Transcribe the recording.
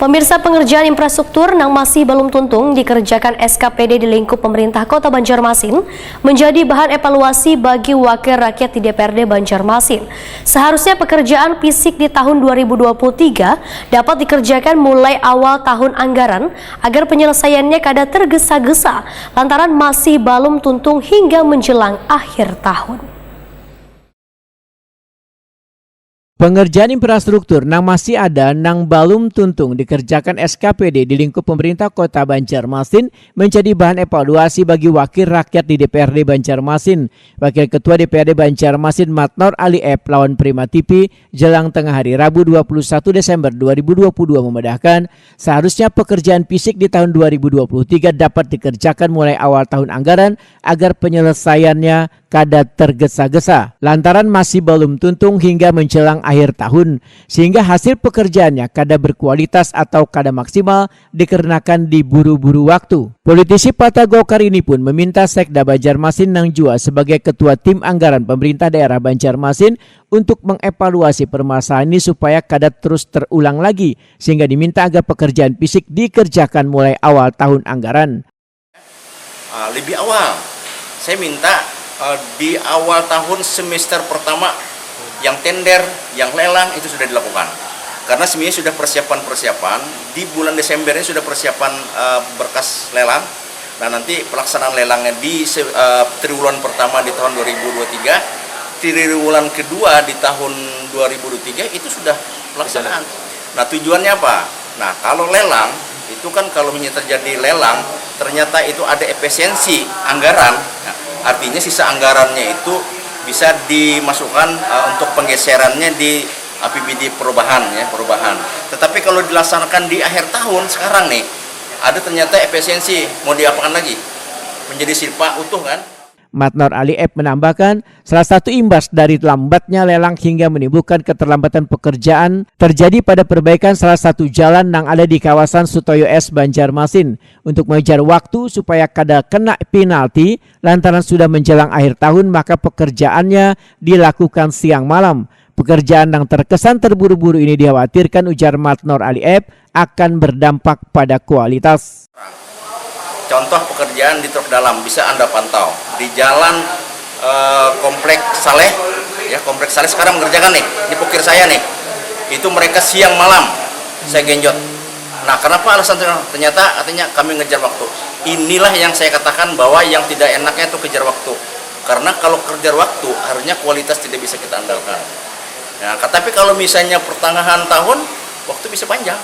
Pemirsa, pengerjaan infrastruktur yang masih belum tuntung dikerjakan SKPD di lingkup pemerintah Kota Banjarmasin menjadi bahan evaluasi bagi wakil rakyat di DPRD Banjarmasin. Seharusnya pekerjaan fisik di tahun 2023 dapat dikerjakan mulai awal tahun anggaran agar penyelesaiannya kada tergesa-gesa lantaran masih belum tuntung hingga menjelang akhir tahun. Pengerjaan infrastruktur nang masih ada nang belum tuntung dikerjakan SKPD di lingkup pemerintah Kota Banjarmasin menjadi bahan evaluasi bagi wakil rakyat di DPRD Banjarmasin. Wakil Ketua DPRD Banjarmasin Matnor Ali Ep lawan Prima TV jelang tengah hari Rabu 21 Desember 2022 memedahkan seharusnya pekerjaan fisik di tahun 2023 dapat dikerjakan mulai awal tahun anggaran agar penyelesaiannya kada tergesa-gesa lantaran masih belum tuntung hingga menjelang akhir tahun sehingga hasil pekerjaannya kada berkualitas atau kada maksimal dikarenakan diburu-buru waktu. Politisi Partai Golkar ini pun meminta Sekda Banjarmasin Nang Jua sebagai ketua tim anggaran pemerintah daerah Banjarmasin untuk mengevaluasi permasalahan ini supaya kada terus terulang lagi sehingga diminta agar pekerjaan fisik dikerjakan mulai awal tahun anggaran. Lebih awal, saya minta di awal tahun semester pertama yang tender, yang lelang itu sudah dilakukan. Karena sebenarnya sudah persiapan di bulan Desember ini sudah persiapan berkas lelang. Nah nanti pelaksanaan lelangnya di triwulan pertama di tahun 2023, triwulan kedua di tahun 2023 itu sudah pelaksanaan. Nah tujuannya apa? Nah kalau lelang itu kan kalau terjadi lelang ternyata itu ada efisiensi anggaran. Nah, artinya sisa anggarannya itu bisa dimasukkan untuk penggeserannya di APBD perubahan. Tetapi kalau dilaksanakan di akhir tahun sekarang nih, ada ternyata efisiensi mau diapakan lagi? Menjadi silpa utuh kan? Matnor Ali Ep menambahkan salah satu imbas dari lambatnya lelang hingga menimbulkan keterlambatan pekerjaan terjadi pada perbaikan salah satu jalan yang ada di kawasan Sutoyo S Banjarmasin untuk mengejar waktu supaya kada kena penalti lantaran sudah menjelang akhir tahun maka pekerjaannya dilakukan siang malam. Pekerjaan yang terkesan terburu-buru ini dikhawatirkan ujar Matnor Ali Ep akan berdampak pada kualitas. Contoh pekerjaan di truk dalam bisa Anda pantau di jalan Kompleks Saleh, ya Kompleks Saleh sekarang mengerjakan nih di pokir saya nih, itu mereka siang malam saya genjot. Nah kenapa alasan ternyata artinya kami ngejar waktu. Inilah yang saya katakan bahwa yang tidak enaknya itu kejar waktu, karena kalau kejar waktu harusnya kualitas tidak bisa kita andalkan. Nah tapi kalau misalnya pertengahan tahun waktu bisa panjang.